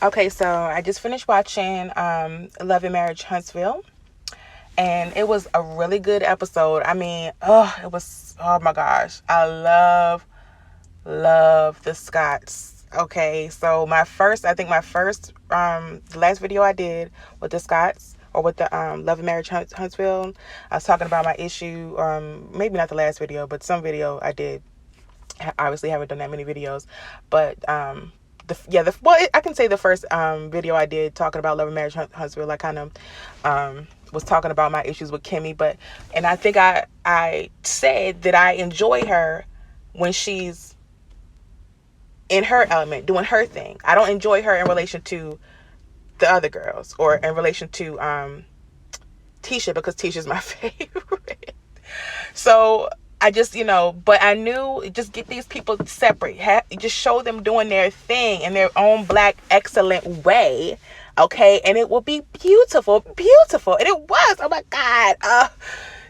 Okay, so I just finished watching Love and Marriage Huntsville, and it was a really good episode. I mean, oh my gosh, I love the Scotts. Okay, so the last video I did with the Scotts, or with the Love and Marriage Huntsville, I was talking about my issue. Maybe not the last video, but some video I did. I obviously haven't done that many videos, but I can say the first video I did talking about Love and Marriage Huntsville, I kind of was talking about my issues with Kimmy, and I think I said that I enjoy her when she's in her element, doing her thing. I don't enjoy her in relation to the other girls, or in relation to Tisha, because Tisha's my favorite. So I just, but I knew, just get these people separate. Just show them doing their thing in their own black, excellent way. Okay. And it will be beautiful, beautiful. And it was. Oh my God.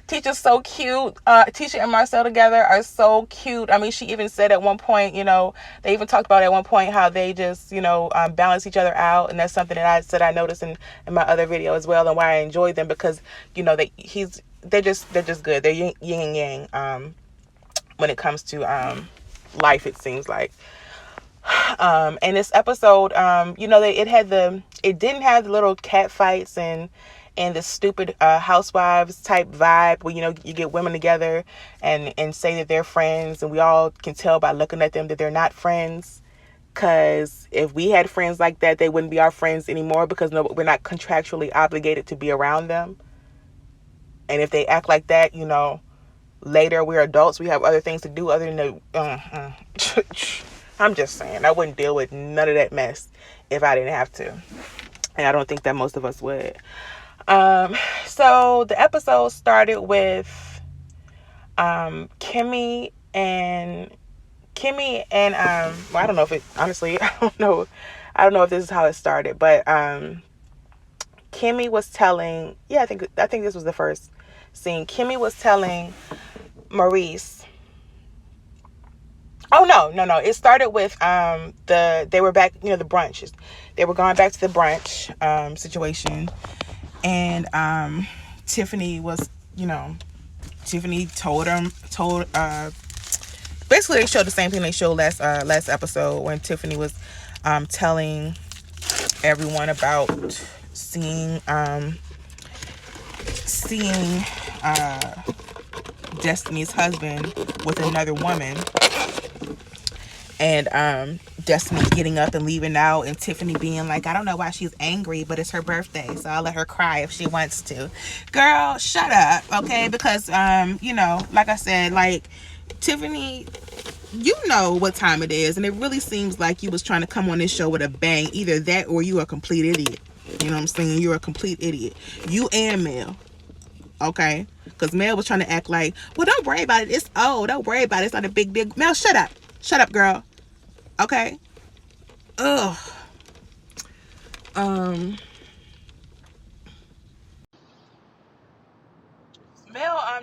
Tisha's so cute. Tisha and Martell together are so cute. I mean, she even said at one point, they even talked about at one point how they just, balance each other out. And that's something that I said I noticed in my other video as well, and why I enjoy them, because, they're just good. They're yin and yang when it comes to life, it seems like. And this episode, it didn't have the little cat fights and the stupid housewives type vibe where, you get women together and say that they're friends, and we all can tell by looking at them that they're not friends. Because if we had friends like that, they wouldn't be our friends anymore, because we're not contractually obligated to be around them. And if they act like that, later we're adults, we have other things to do other than I'm just saying, I wouldn't deal with none of that mess if I didn't have to. And I don't think that most of us would. So the episode started with Kimmy and well, I don't know if it, honestly, I don't know if this is how it started, but Kimmy was telling, I think this was the first scene. Kimmy was telling Maurice. Oh no. It started with they were back, the brunch. They were going back to the brunch situation, and Tiffany was, Tiffany told basically they showed the same thing they showed last episode, when Tiffany was telling everyone about seeing Destiny's husband with another woman, and Destiny getting up and leaving out, and Tiffany being like, I don't know why she's angry, but it's her birthday, so I'll let her cry if she wants to. Girl, shut up, okay? Because like I said, like, Tiffany, you know what time it is, and it really seems like you was trying to come on this show with a bang. Either that, or you are a complete idiot. You know what I'm saying? You're a complete idiot. You and Mel. Okay? Because Mel was trying to act like, well, don't worry about it. Don't worry about it. It's not a big deal. Mel, shut up. Shut up, girl. Okay? Ugh. Mel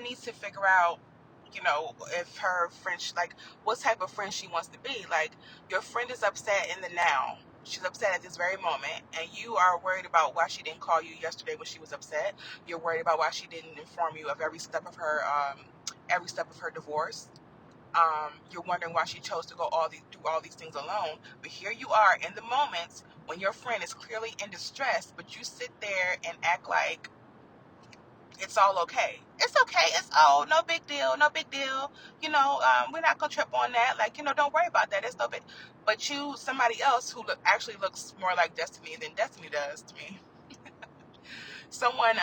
needs to figure out, if her friend, like, what type of friend she wants to be. Like, your friend is upset in the now. She's upset at this very moment, and you are worried about why she didn't call you yesterday when she was upset. You're worried about why she didn't inform you of every step of her divorce. You're wondering why she chose to do all these things alone. But here you are in the moments when your friend is clearly in distress, but you sit there and act like it's all okay. It's okay. No big deal. No big deal. We're not gonna trip on that. Like, don't worry about that. It's no big. But somebody else who actually looks more like Destiny than Destiny does to me. Someone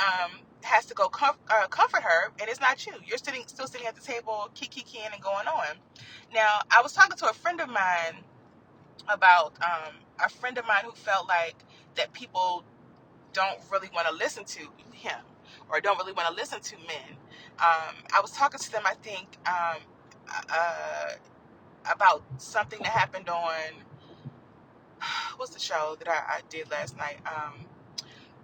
has to go comfort her, and it's not you. You're still sitting at the table, kikiing and going on. Now, I was talking to a friend of mine about who felt like that people don't really want to listen to him, or don't really want to listen to men. I was talking to them, I think, about something that happened on, what's the show that I did last night?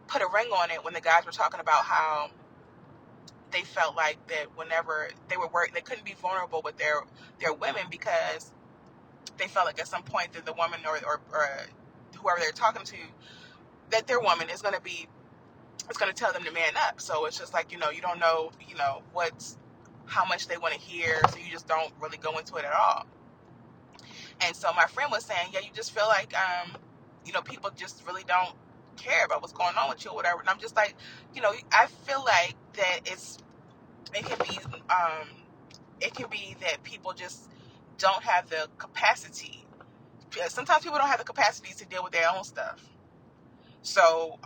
Put a Ring on It, when the guys were talking about how they felt like that whenever they were work, they couldn't be vulnerable with their women, because they felt like at some point that the woman or whoever they're talking to, that their woman is going to tell them to man up. So it's just like, you don't know, how much they want to hear, so you just don't really go into it at all. And so my friend was saying, yeah, you just feel like, people just really don't care about what's going on with you or whatever. And I'm just like, I feel like that it can be that people just don't have the capacity. Sometimes people don't have the capacity to deal with their own stuff. So,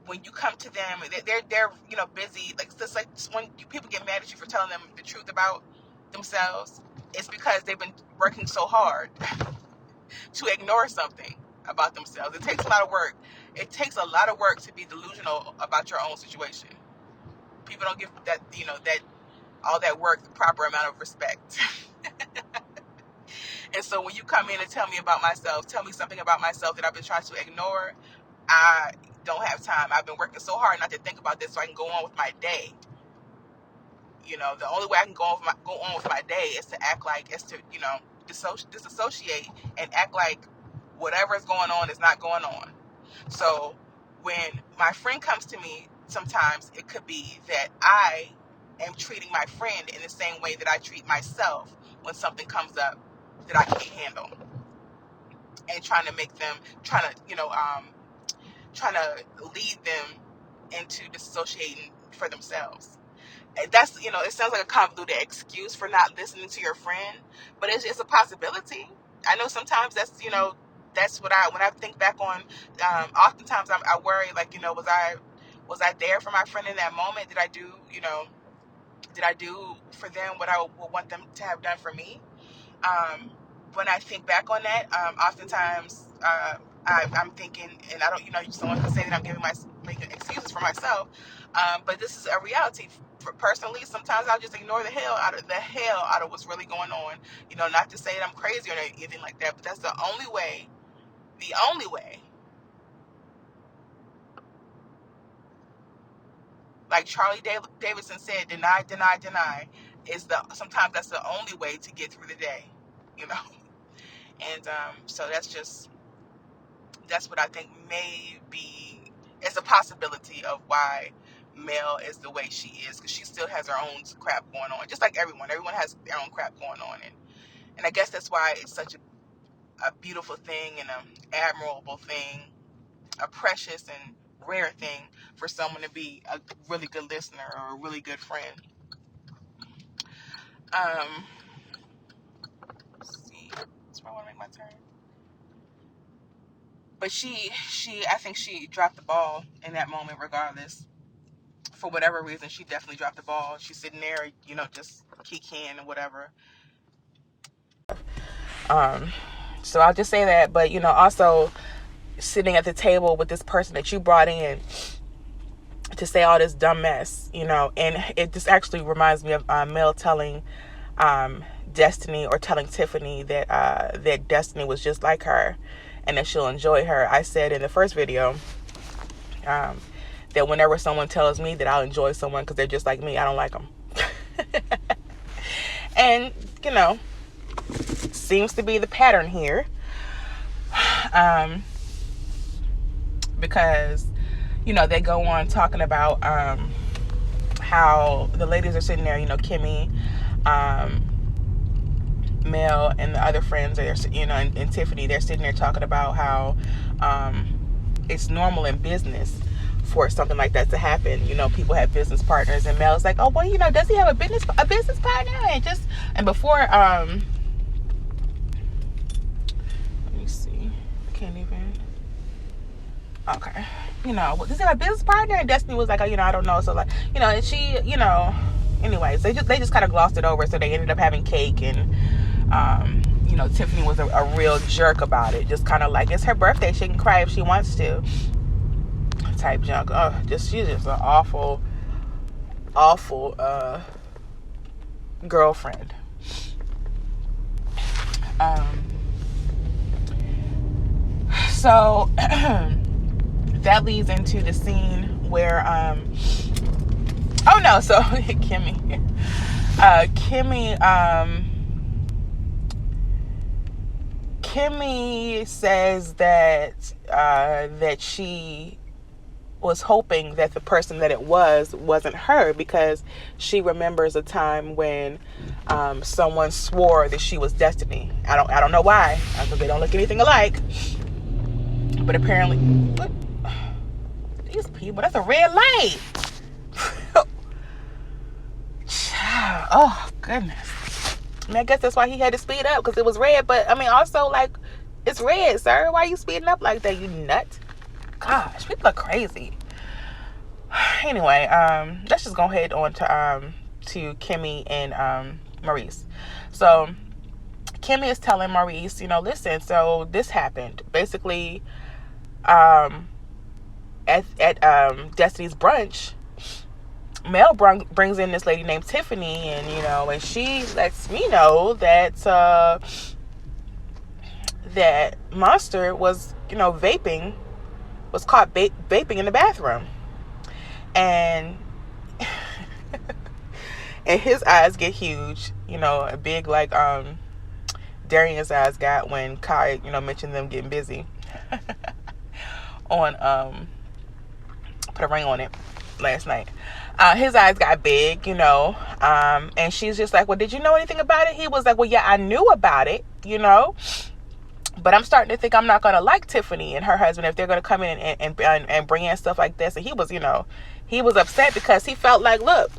when you come to them, they're busy. Like, it's just like when people get mad at you for telling them the truth about themselves, it's because they've been working so hard to ignore something about themselves. It takes a lot of work. It takes a lot of work to be delusional about your own situation. People don't give that all that work the proper amount of respect. And so when you come in and tell me something about myself that I've been trying to ignore, I don't have time. I've been working so hard not to think about this so I can go on with my day. The only way I can go on with my day is to act like, is to, disassociate and act like whatever is going on is not going on. So when my friend comes to me, sometimes it could be that I am treating my friend in the same way that I treat myself when something comes up that I can't handle, and trying to lead them into disassociating for themselves. And that's, it sounds like a convoluted excuse for not listening to your friend, but it's a possibility. I know sometimes that's, that's when I think back on, oftentimes I worry, like, was I there for my friend in that moment? Did I do for them what I would want them to have done for me? When I think back on that, oftentimes I'm thinking, and I don't, someone could say that I'm making excuses for myself, but this is a reality. Personally, sometimes I'll just ignore the hell out of what's really going on. Not to say that I'm crazy or anything like that, but that's the only way. Like Charlie Davidson said, deny, deny, deny. Sometimes that's the only way to get through the day, And so that's what I think it's a possibility of why Mel is the way she is, because she still has her own crap going on, just like everyone has their own crap going on, and I guess that's why it's such a beautiful thing and an admirable thing, a precious and rare thing for someone to be a really good listener or a really good friend. Let's see, that's where I want to make my turn. But I think she dropped the ball in that moment, regardless. For whatever reason, she definitely dropped the ball. She's sitting there, just kikiing and whatever. So I'll just say that. But, also sitting at the table with this person that you brought in to say all this dumb mess, and it just actually reminds me of Mel telling Destiny, or telling Tiffany that Destiny was just like her and that she'll enjoy her. I said in the first video that whenever someone tells me that I'll enjoy someone because they're just like me, I don't like them. And, seems to be the pattern here. Because, they go on talking about how the ladies are sitting there, Kimmy, Mel, and the other friends, and Tiffany, they're sitting there talking about how it's normal in business for something like that to happen. People have business partners, and Mel's like, oh, well, does he have a business partner? And before, let me see, can't even. Okay, does he have a business partner? And Destiny was like, oh, I don't know. So like, and she, anyways, they just kind of glossed it over. So they ended up having cake, and Tiffany was a real jerk about it. Just kind of like, it's her birthday, she can cry if she wants to, type junk. She's just an awful girlfriend. So that leads into the scene where Oh no, so Kimmy. Kimmy says that that she was hoping that the person that it wasn't her, because she remembers a time when someone swore that she was Destiny. I don't know why, because they don't look anything alike. But apparently, what? These people, that's a red light. Oh goodness. I mean, I guess that's why he had to speed up, because it was red. But I mean, also, like, it's red, sir. Why are you speeding up like that, you nut? Gosh, people are crazy. Anyway, let's just go ahead on to Kimmy and Maurice. So Kimmy is telling Maurice, listen, so this happened. Basically, at Destiny's brunch, Mel brings in this lady named Tiffany, and and she lets me know that that Monster was vaping, was caught vaping in the bathroom, and and his eyes get huge, a big, like Darian's eyes got when Kai mentioned them getting busy on put a ring on it last night. His eyes got big, and she's just like, well, did you know anything about it? He was like, well, yeah, I knew about it, but I'm starting to think I'm not going to like Tiffany and her husband if they're going to come in and bring in stuff like this. And he was, he was upset because he felt like, look,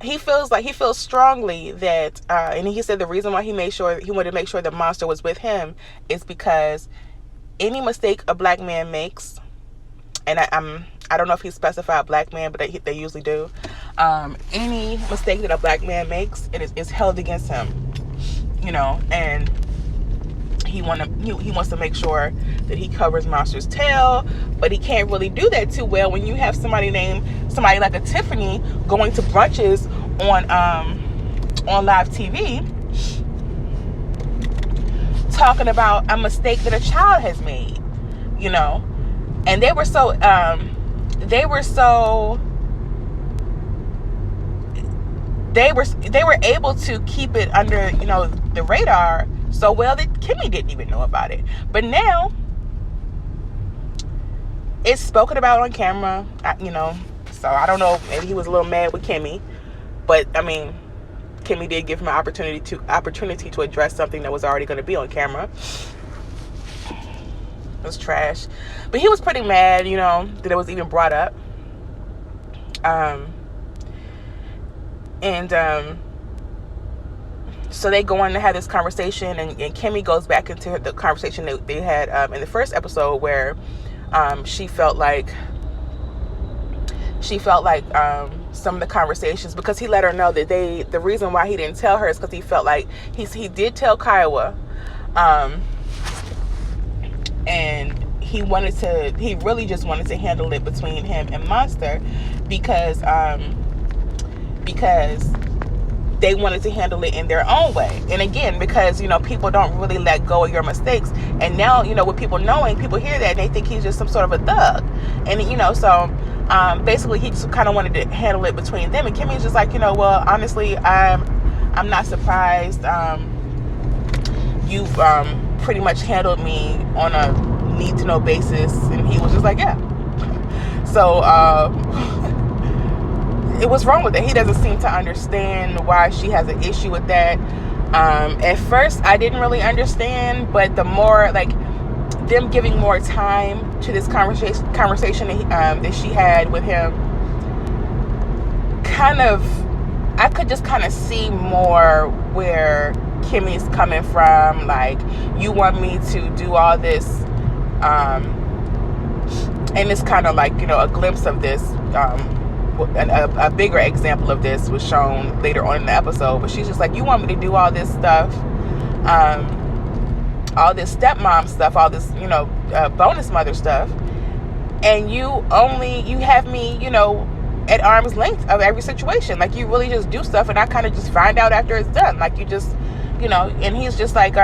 he feels strongly that, and he said the reason why he wanted to make sure the Monster was with him is because any mistake a black man makes, and I don't know if he specified black man, but they usually do. Any mistake that a black man makes, it is held against him, and he wants to make sure that he covers Monster's tail, but he can't really do that too well when you have somebody like a Tiffany going to brunches on live TV talking about a mistake that a child has made, and they were able to keep it under the radar so well that Kimmy didn't even know about it. But now it's spoken about on camera, so I don't know, maybe he was a little mad with Kimmy, but I mean, Kimmy did give him an opportunity to address something that was already going to be on camera. It was trash, but he was pretty mad, that it was even brought up. So they go on to have this conversation, and Kimmy goes back into the conversation that they had in the first episode, where she felt like some of the conversations, because he let her know that the reason why he didn't tell her is because he felt like he did tell Kiowa, and he really just wanted to handle it between him and Monster, because they wanted to handle it in their own way. And again, because people don't really let go of your mistakes, and now with people hear that and they think he's just some sort of a thug, and so basically he just kind of wanted to handle it between them. And Kimmy's just like, well, honestly, I'm not surprised. You've pretty much handled me on a need to know basis. And he was just like, yeah. So it was wrong with it. He doesn't seem to understand why she has an issue with that. At first I didn't really understand, but the more, like, them giving more time to this conversation that she had with him, I could just kind of see more where Kimmy's coming from. Like, you want me to do all this, and it's kind of like, a glimpse of this. A bigger example of this was shown later on in the episode, but she's just like, you want me to do all this stuff, all this stepmom stuff, all this, bonus mother stuff, and you have me, at arm's length of every situation. Like, you really just do stuff, and I kind of just find out after it's done. Like, you just, and he's just like,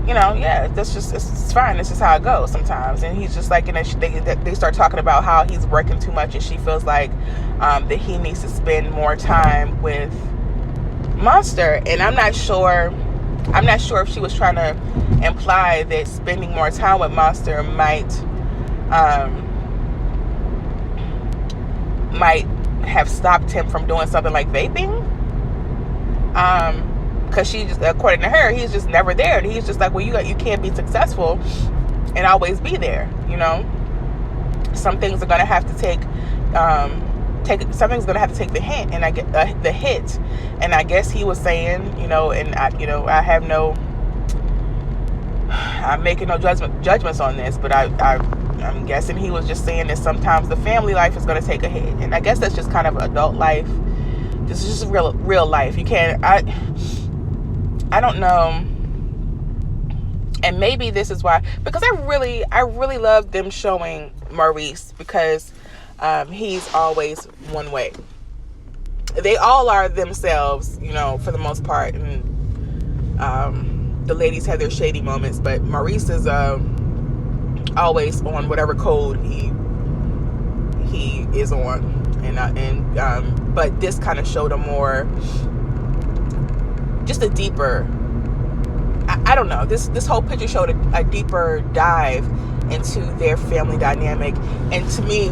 yeah, it's fine. This is how it goes sometimes. And he's just like, they start talking about how he's working too much, and she feels like that he needs to spend more time with Monster. And I'm not sure if she was trying to imply that spending more time with Monster might have stopped him from doing something like vaping. Because she just, according to her, he's just never there. And he's just like, well, you can't be successful and always be there. Some things are gonna have to take something's gonna have to take the hint, and I get the hit. And I guess he was saying, and I'm making no judgments on this, but I'm guessing he was just saying that sometimes the family life is gonna take a hit, and I guess that's just kind of adult life. This is just real life. You can't. I don't know. And maybe this is why, because I really love them showing Maurice, because he's always one way. They all are themselves, for the most part. And the ladies have their shady moments, but Maurice is always on whatever code he is on. But this kind of showed a more, just a deeper, I don't know, this whole picture showed a deeper dive into their family dynamic, and to me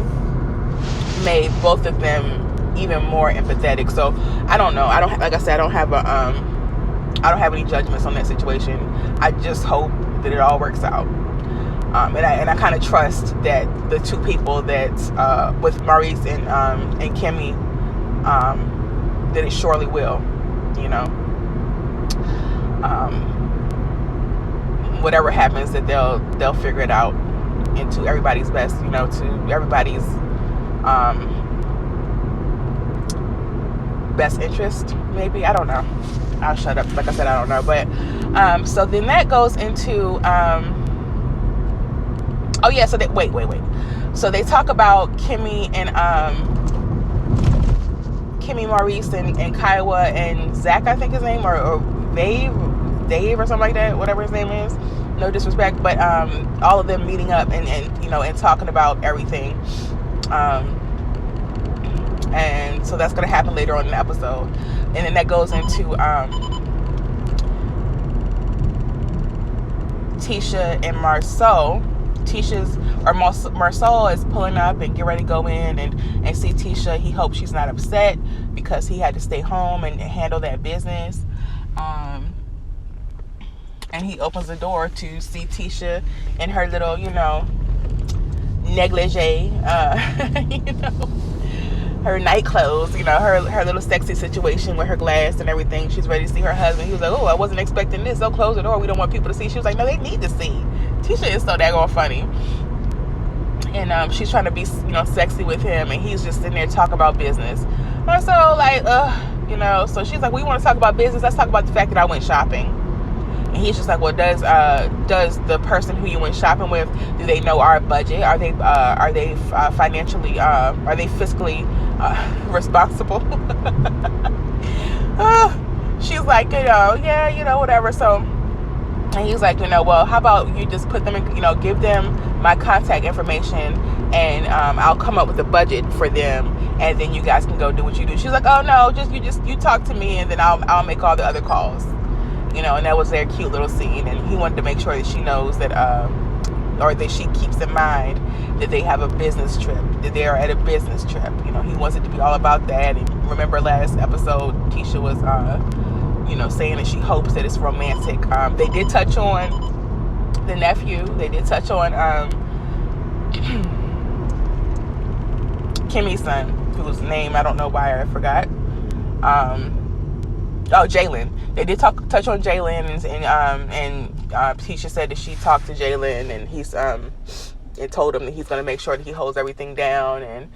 made both of them even more empathetic. So I don't know, like I said, I don't have any judgments on that situation. I just hope that it all works out. And I kind of trust that the two people that with Maurice and Kimmy, that it surely will, whatever happens, that they'll figure it out into everybody's best, to everybody's best interest, maybe. I don't know. I'll shut up. Like I said, I don't know. But so then that goes into oh yeah, so they wait. So they talk about Kimmy, Maurice, and Kiowa, and Zach, I think his name, or Dave or something like that, whatever his name is. No disrespect, but all of them meeting up and talking about everything. And so that's going to happen later on in the episode. And then that goes into Tisha and Marcel. Marcel is pulling up and get ready to go in and see Tisha. He hopes she's not upset because he had to stay home and handle that business. And he opens the door to see Tisha in her little, negligee, her night clothes, her little sexy situation with her glass and everything. She's ready to see her husband. He was like, oh, I wasn't expecting this. Don't close the door. We don't want people to see. She was like, no, they need to see. Tisha is so daggone funny. And she's trying to be, sexy with him. And he's just sitting there talking about business. And so, so she's like, we want to talk about business. Let's talk about the fact that I went shopping. And he's just like, well, does the person who you went shopping with, do they know our budget? Are they financially, are they fiscally responsible? She's like, yeah, whatever. So, and he's like, well, how about you just put them in, give them my contact information, and I'll come up with a budget for them, and then you guys can go do what you do. She's like, oh no, you talk to me, and then I'll make all the other calls. And that was their cute little scene. And he wanted to make sure that she knows that, or that she keeps in mind that they have a business trip, that they are at a business trip. He wants it to be all about that. And remember last episode, Tisha was, saying that she hopes that it's romantic. They did touch on the nephew. They did touch on Kimmy's son, whose name I don't know why I forgot. Jalen. They did touch on Jalen, and Tisha said that she talked to Jalen, and he's and told him that he's going to make sure that he holds everything down. And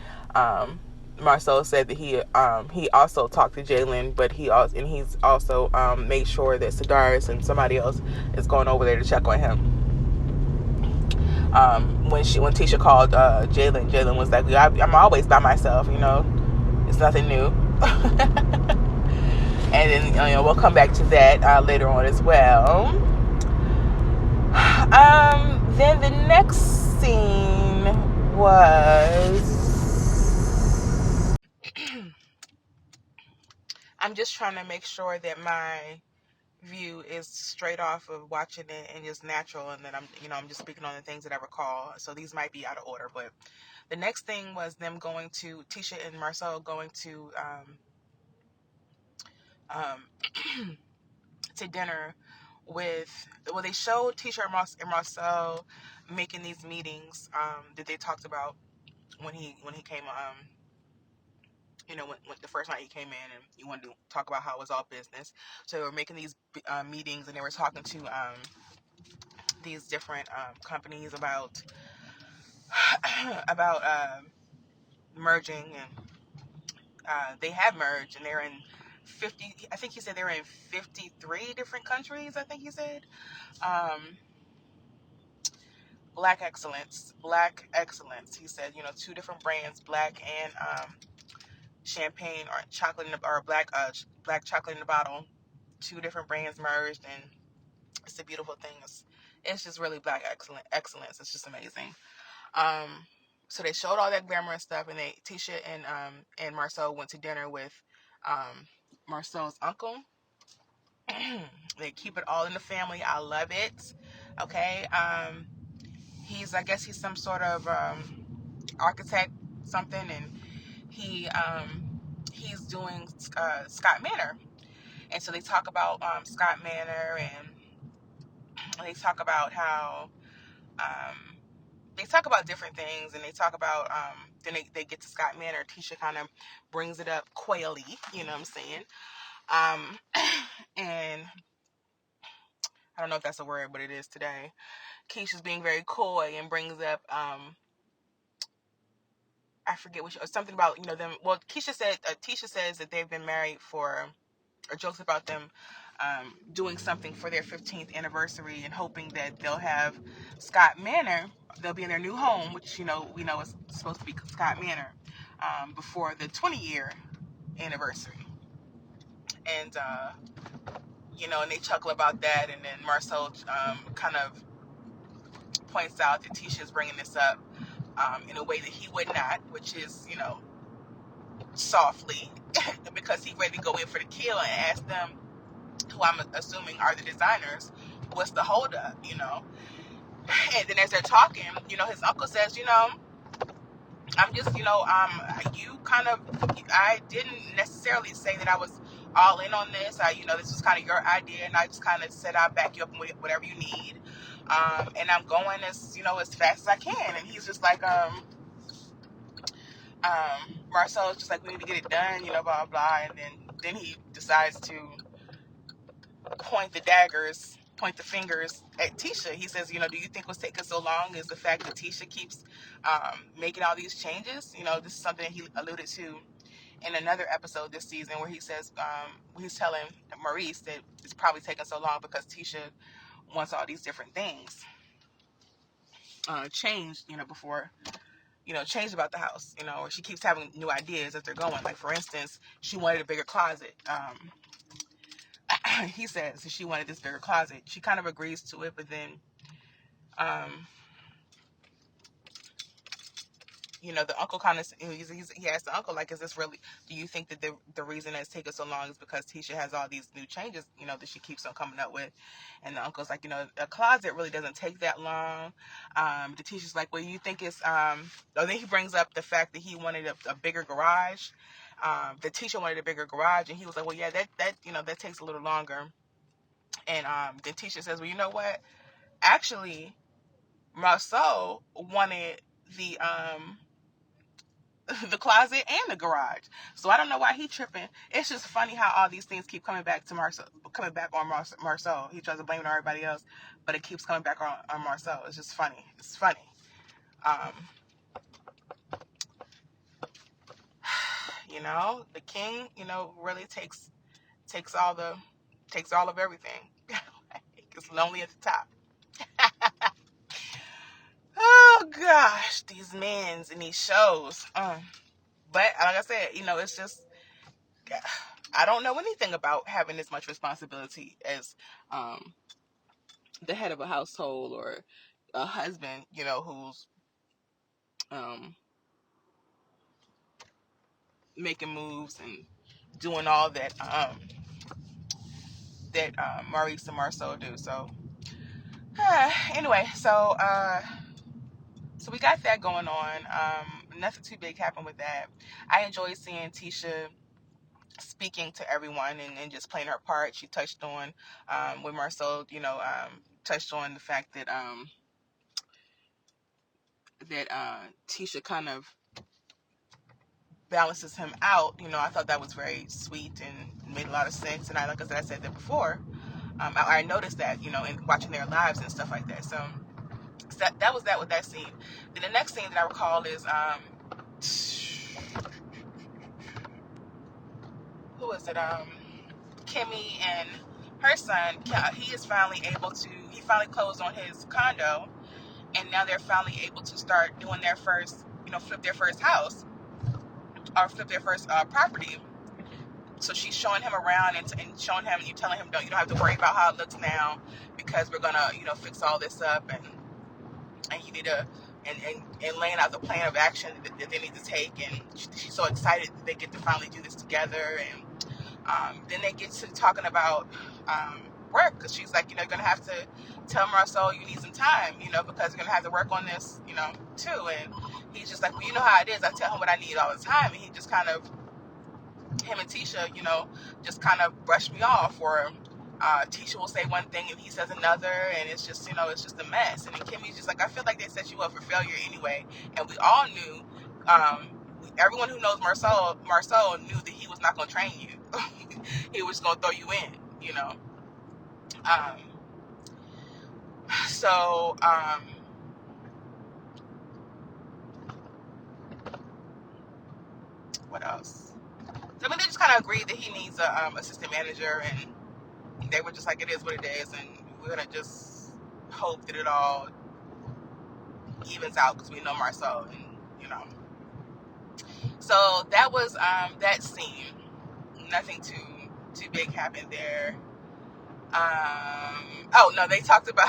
Marcel said that he also talked to Jalen, but he's also made sure that Cigars and somebody else is going over there to check on him. When Tisha called Jalen was like, I'm always by myself, it's nothing new. And then we'll come back to that later on as well. Then the next scene was I'm just trying to make sure that my view is straight off of watching it and just natural, and then I'm just speaking on the things that I recall. So these might be out of order, but the next thing was them going to Tisha and Marcel going to to dinner with, well, they showed Tisha and Marcel making these meetings that they talked about when he came when the first night he came in, and he wanted to talk about how it was all business. So they were making these meetings, and they were talking to these different companies about about merging, and they have merged, and they're in 50. I think he said they were in 53 different countries. I think he said. Black excellence. He said, 2 different brands, black and champagne or chocolate or black chocolate in a bottle. 2 different brands merged, and it's a beautiful thing. It's just really black excellence. It's just amazing. So they showed all that glamour and stuff, and Tisha and Marcel went to dinner with Marcel's uncle. They keep it all in the family. I love it. Okay. I guess he's some sort of architect, something, and he's doing Scott Manor, and so they talk about Scott Manor, and they talk about how they talk about different things, and they talk about then they get to Scott Manor. Tisha kind of brings it up coyly, you know what I'm saying? And I don't know if that's a word, but it is today. Keisha's being very coy and brings up I forget which, or something about them. Well, Tisha says that they've been married for, or jokes about them doing something for their 15th anniversary, and hoping that they'll have Scott Manor. They'll be in their new home, which we know is supposed to be Scott Manor, before the 20-year anniversary. And and they chuckle about that, and then Marcel kind of points out that Tisha is bringing this up in a way that he would not, which is softly, because he's ready to go in for the kill and ask them, who I'm assuming are the designers, what's the holdup, And then as they're talking, his uncle says, I'm just, you kind of, I didn't necessarily say that I was all in on this. This was kind of your idea, and I just kind of said I'll back you up with whatever you need. And I'm going as fast as I can. And he's just like, Marcel is just like, we need to get it done, blah, blah, blah. And then he decides to point the fingers at Tisha. He says, do you think what's taking so long is the fact that Tisha keeps making all these changes? This is something he alluded to in another episode this season, where he says, he's telling Maurice that it's probably taking so long because Tisha wants all these different things changed, before, changed about the house, or she keeps having new ideas as they're going. Like, for instance, she wanted a bigger closet. He says she wanted this bigger closet. She kind of agrees to it, but then, the uncle kind of, he asked the uncle, like, is this really, do you think that the reason it's taking so long is because Tisha has all these new changes, that she keeps on coming up with? And the uncle's like, a closet really doesn't take that long. The Tisha's like, well, you think it's, then he brings up the fact that he wanted a bigger garage. The Tisha wanted a bigger garage, and he was like, well, yeah, that takes a little longer. And then Tisha says, well, you know what? Actually, Marceau wanted the the closet and the garage. So I don't know why he tripping. It's just funny how all these things keep coming back on Marceau. He tries to blame it on everybody else, but it keeps coming back on Marceau. It's just funny. It's funny. The king, really takes all of everything. It's lonely at the top. Oh gosh, these men's in these shows. But like I said, it's just, I don't know anything about having this much responsibility as the head of a household or a husband, you know, who's making moves and doing all that Maurice and Marcel do. So anyway, so we got that going on. Nothing too big happened with that. I enjoyed seeing Tisha speaking to everyone and just playing her part. She touched on with Marcel, you know, touched on the fact that Tisha kind of balances him out. You know, I thought that was very sweet and made a lot of sense. And like I said that before. I noticed that, you know, in watching their lives and stuff like that. So that was that with that scene. Then the next scene that I recall is who was it? Kimmy and her son. He finally closed on his condo, and now they're finally able to start doing their first, you know, flip their first house or flip their first property. So she's showing him around and showing him, you telling him, you don't have to worry about how it looks now, because we're gonna, you know, fix all this up, and you need to, and laying out the plan of action that they need to take. And she's so excited that they get to finally do this together. And then they get to talking about work, because she's like, you know, you're gonna have to tell Marcel you need some time, you know, because you're gonna have to work on this, you know, too. And he's just like, well, you know how it is. I tell him what I need all the time, and he just kind of, him and Tisha, you know, just kind of brush me off. Or Tisha will say one thing and he says another, and it's just, you know, it's just a mess. And then Kimmy's just like, I feel like they set you up for failure anyway. And we all knew, everyone who knows Marcel knew that he was not going to train you. He was going to throw you in, you know. So what else? So, I mean, they just kind of agreed that he needs a assistant manager, and they were just like, it is what it is, and we're gonna just hope that it all evens out, because we know Marcel, and you know. So that was that scene. Nothing too big happened there. Oh no, they talked about.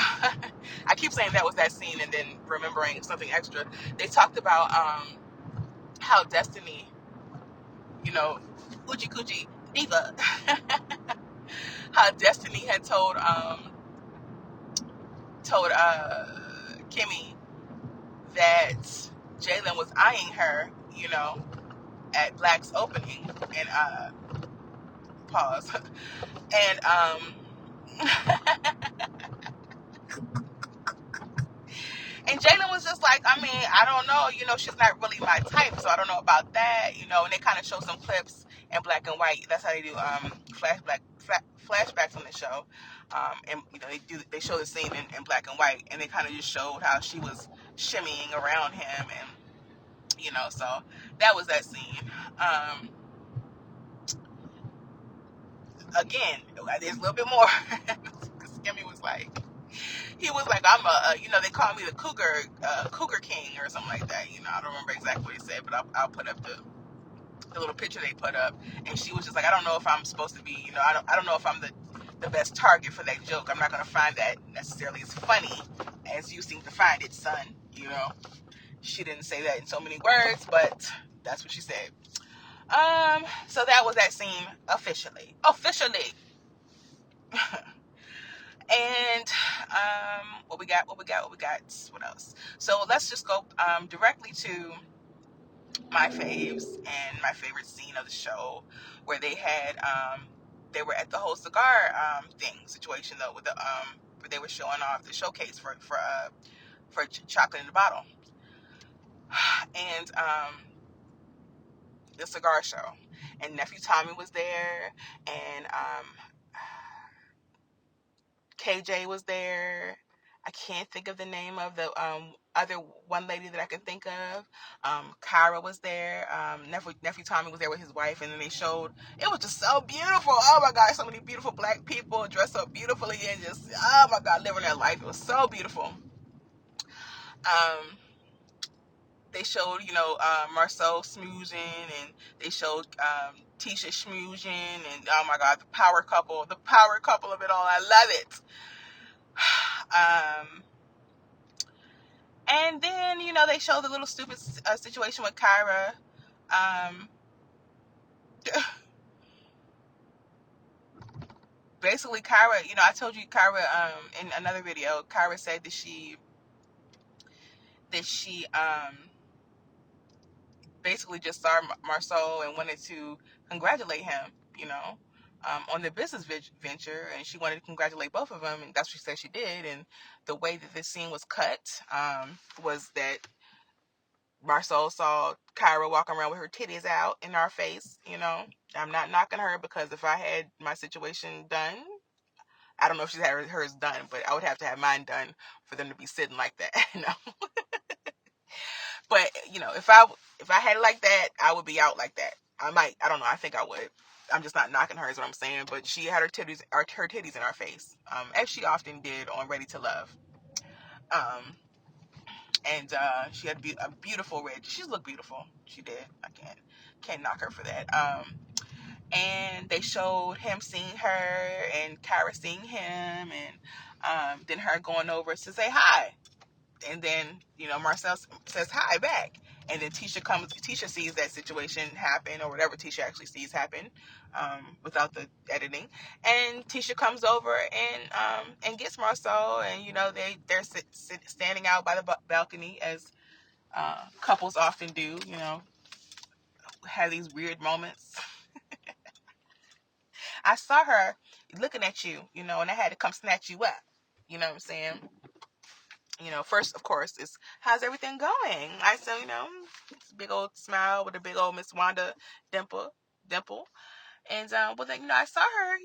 I keep saying that was that scene, and then remembering something extra. They talked about how Destiny, you know, Uchi Coochie Diva, how Destiny had told Kimmy that Jalen was eyeing her, you know, at Black's opening, and pause, and and Jalen was just like, I mean, I don't know, you know, she's not really my type, so I don't know about that, you know. And they kind of show some clips in black and white. That's how they do flashbacks on the show. And you know, they show the scene in black and white, and they kind of just showed how she was shimmying around him, and you know, so that was that scene. Again, there's a little bit more, because Kimmy was like, he was like, I'm you know, they call me the Cougar King or something like that. You know, I don't remember exactly what he said, but I'll put up the little picture they put up. And she was just like, I don't know if I'm supposed to be, you know, I don't know if I'm the best target for that joke. I'm not going to find that necessarily as funny as you seem to find it, son. You know, she didn't say that in so many words, but that's what she said. So that was that scene officially. And what we got, what else? So let's just go directly to my faves and my favorite scene of the show, where they had they were at the whole cigar situation, though, with the where they were showing off the showcase for chocolate in the bottle, and the cigar show, and nephew Tommy was there, and KJ was there. I can't think of the name of the other one lady that I can think of. Kyra was there. Nephew Tommy was there with his wife, and then they showed. It was just so beautiful. Oh my God, so many beautiful black people dressed up beautifully, and just, oh my God, living their life. It was so beautiful. They showed, you know, Marcel smoozing, and they showed Tisha schmoozing, and oh my God, the power couple of it all. I love it. And then, they show the little stupid situation with Kyra. Um, Basically, Kyra, I told you Kyra, in another video, Kyra said that she basically just saw Marceau and wanted to congratulate him, on the business venture, and she wanted to congratulate both of them, and that's what she said she did. And the way that this scene was cut, was that Marceau saw Kyra walking around with her titties out in our face. I'm not knocking her, because if I had my situation done, I don't know if she's had hers done, but I would have to have mine done for them to be sitting like that. But if I had it like that, I would be out like that. I don't know. I think I would. I'm just not knocking her, is what I'm saying. But she had her titties in our face, as she often did on Ready to Love. And she had a beautiful red. She looked beautiful. She did. I can't knock her for that. And they showed him seeing her and Kyra seeing him, and then her going over to say hi. And then, Marcel says hi back. And then Tisha sees that situation happen, or whatever Tisha actually sees happen, without the editing. And Tisha comes over and gets Marcel, and they're standing out by the balcony, as couples often do. Have these weird moments. I saw her looking at you, and I had to come snatch you up. You know what I'm saying? First, of course, is how's everything going? I said, big old smile with a big old Miss Wanda dimple. And, well, then, I saw her,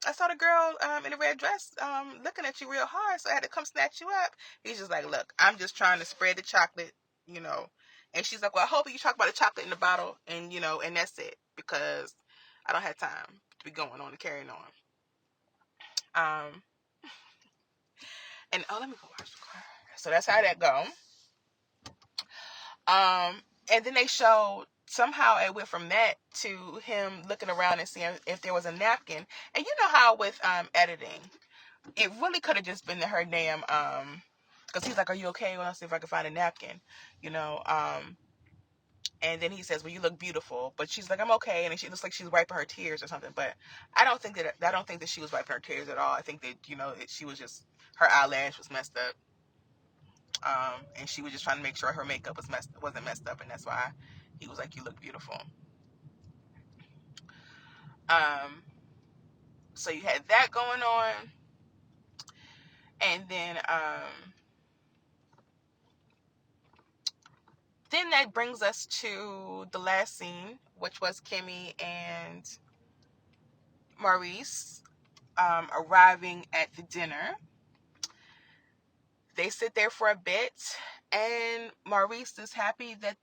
I saw the girl, in a red dress, looking at you real hard. So I had to come snatch you up. He's just like, look, I'm just trying to spread the chocolate, And she's like, well, I hope you talk about the chocolate in the bottle, and, and that's it, because I don't have time to be going on and carrying on. And, let me go wash the car. So that's how that go. And then they showed, somehow it went from that to him looking around and seeing if there was a napkin. And you know how with editing, it really could have just been her name, because he's like, are you okay? Well, I'll see if I can find a napkin, and then he says, well, you look beautiful. But she's like, I'm okay. And she looks like she's wiping her tears or something. But I don't think that she was wiping her tears at all. I think that, she was just, her eyelash was messed up. And she was just trying to make sure her makeup wasn't messed up, and that's why he was like, you look beautiful. So you had that going on, and then that brings us to the last scene, which was Kimmy and Maurice arriving at the dinner. They sit there for a bit, and Maurice is happy that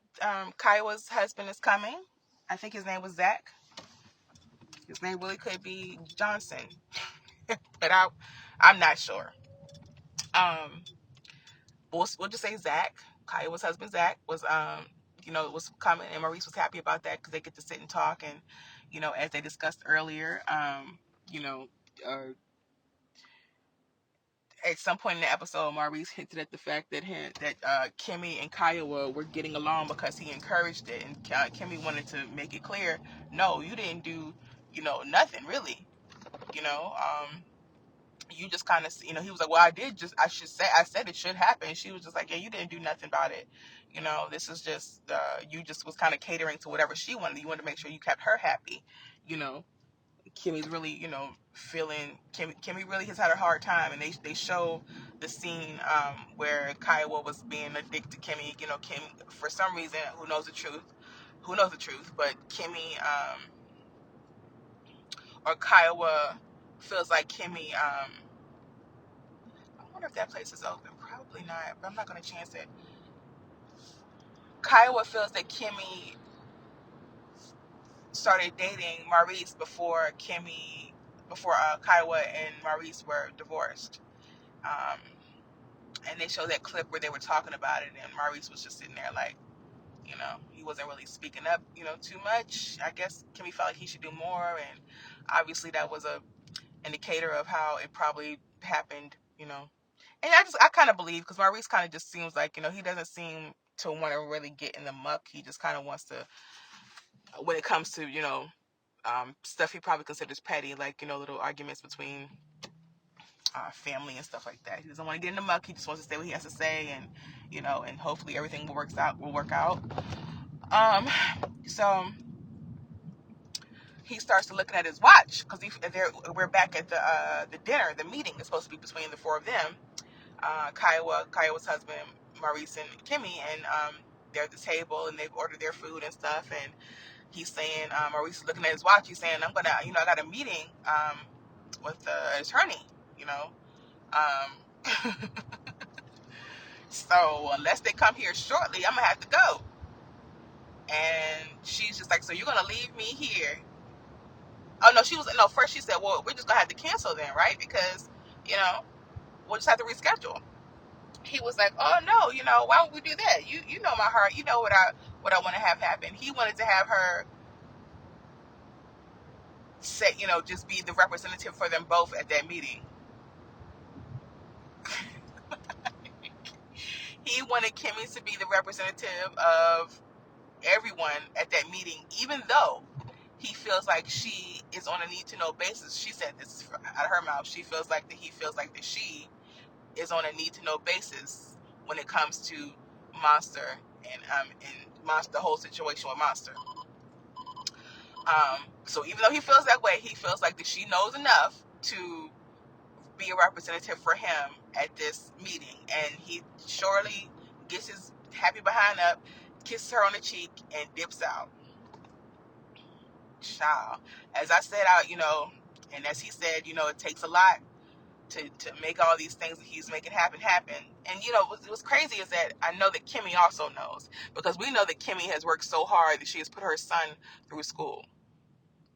Kiowa's husband is coming. I think his name was Zach. His name really could be Johnson, but I'm not sure. We'll just say Zach, Kiowa's husband Zach, was was coming, and Maurice was happy about that, because they get to sit and talk, and as they discussed earlier, at some point in the episode, Maurice hinted at the fact that Kimmy and Kiowa were getting along because he encouraged it, and Kimmy wanted to make it clear, no, you didn't do, nothing really, you just kind of, he was like, well, I said it should happen. She was just like, yeah, you didn't do nothing about it. This is just, you just was kind of catering to whatever she wanted. You wanted to make sure you kept her happy. Kimmy's really, feeling, Kimmy really has had a hard time, and they show the scene, where Kiowa was being a dick to Kimmy. Kim, for some reason, who knows the truth, but Kimmy, or Kiowa feels like Kimmy, I wonder if that place is open. Probably not, but I'm not going to chance it. Kiowa feels that Kimmy started dating Maurice before Kiowa and Maurice were divorced. And they show that clip where they were talking about it, and Maurice was just sitting there like, he wasn't really speaking up, too much. I guess Kimmy felt like he should do more, and obviously that was a indicator of how it probably happened, And I kind of believe, because Maurice kind of just seems like, he doesn't seem to want to really get in the muck. He just kind of wants to, when it comes to, stuff he probably considers petty, like, little arguments between family and stuff like that. He doesn't want to get in the muck. He just wants to say what he has to say, and, and hopefully everything will work out. So he starts to looking at his watch, because we're back at the dinner. The meeting is supposed to be between the four of them. Kiowa's husband, Maurice and Kimmy, and they're at the table and they've ordered their food and stuff. And he's saying, Maurice is looking at his watch. He's saying, I got a meeting with the attorney, so unless they come here shortly, I'm gonna have to go. And she's just like, so you're gonna leave me here? Oh no, first she said, well, we're just gonna have to cancel then, right? Because, we'll just have to reschedule. He was like, oh no, why would we do that? You know my heart. You know what I want to have happen. He wanted to have her say, just be the representative for them both at that meeting. He wanted Kimmy to be the representative of everyone at that meeting, even though he feels like she is on a need-to-know basis. She said this out of her mouth. He feels like that she is on a need-to-know basis when it comes to Monster and Monster, the whole situation with Monster. So even though he feels that way, he feels like that she knows enough to be a representative for him at this meeting. And he surely gets his happy behind up, kisses her on the cheek, and dips out. Child. As I said, and as he said, it takes a lot to make all these things that he's making happen. And what's crazy is that I know that Kimmy also knows, because we know that Kimmy has worked so hard that she has put her son through school.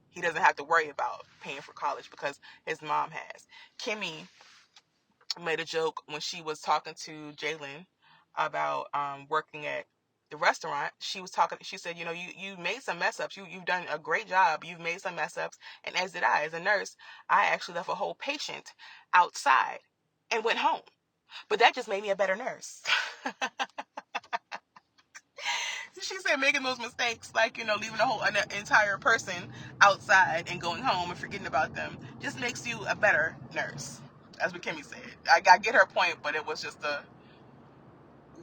He doesn't have to worry about paying for college because his mom has. Kimmy made a joke when she was talking to Jalen about working at the restaurant. She said, you made some mess ups. You've done a great job. You've made some mess ups. And as did I. As a nurse, I actually left a whole patient outside and went home. But that just made me a better nurse. She said making those mistakes, like, leaving an entire person outside and going home and forgetting about them, just makes you a better nurse. That's what Kimmy said. I get her point, but it was just a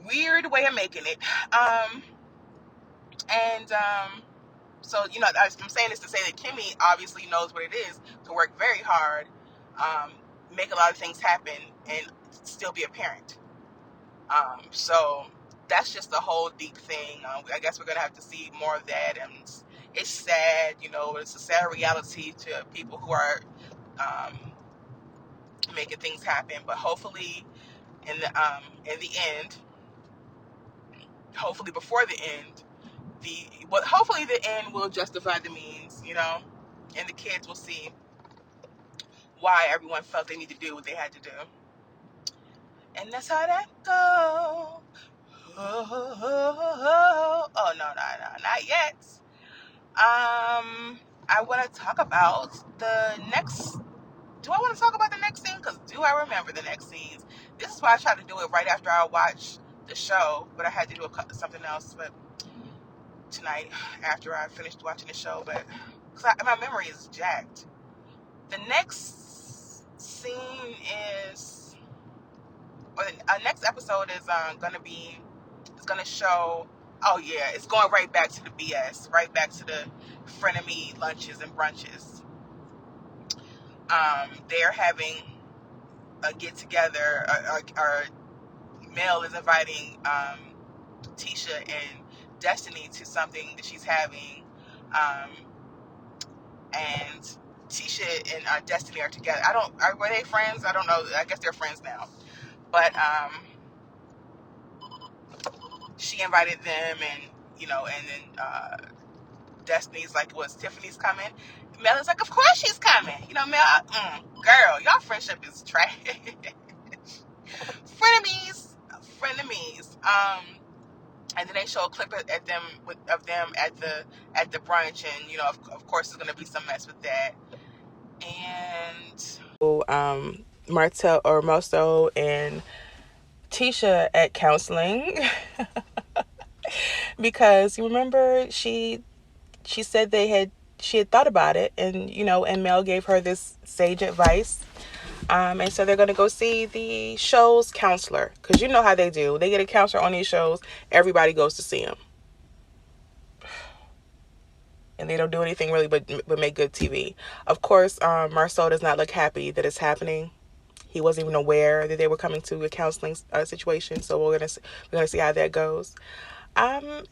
weird way of making it. So, I'm saying this to say that Kimmy obviously knows what it is to work very hard, make a lot of things happen, and still be a parent. So that's just a whole deep thing. I guess we're going to have to see more of that. And it's sad, it's a sad reality to people who are making things happen. But hopefully in the end, hopefully before the end, hopefully the end will justify the means, and the kids will see why everyone felt they need to do what they had to do. And that's how that goes. Oh, no, not yet. I want to talk about the next. Do I want to talk about the next scene? Because do I remember the next scenes? This is why I tried to do it right after I watched the show, but I had to do something else. But tonight, after I finished watching the show, but my memory is jacked. The next scene is, or the next episode is going to show. Oh yeah, it's going right back to the BS, right back to the frenemy lunches and brunches. They're having a get together. Our Mel is inviting Tisha and Destiny to something that she's having, and Tisha and Destiny are together. Were they friends? I don't know. I guess they're friends now. But she invited them, and and then Destiny's like, "Was Tiffany's coming?" Mel is like, "Of course she's coming." Mel, girl, y'all friendship is trash. frenemies. And then they show a clip of them at the brunch, and of course there's gonna be some mess with that. And Marcel and Tisha at counseling because you remember she said she had thought about it, and and Mel gave her this sage advice. And so they're going to go see the show's counselor, because you know how they do. They get a counselor on these shows, everybody goes to see him. And they don't do anything really but make good TV. Of course, Marcel does not look happy that it's happening. He wasn't even aware that they were coming to a counseling situation. So we're gonna see how that goes. And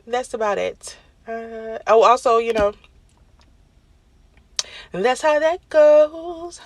that's about it. Also, that's how that goes.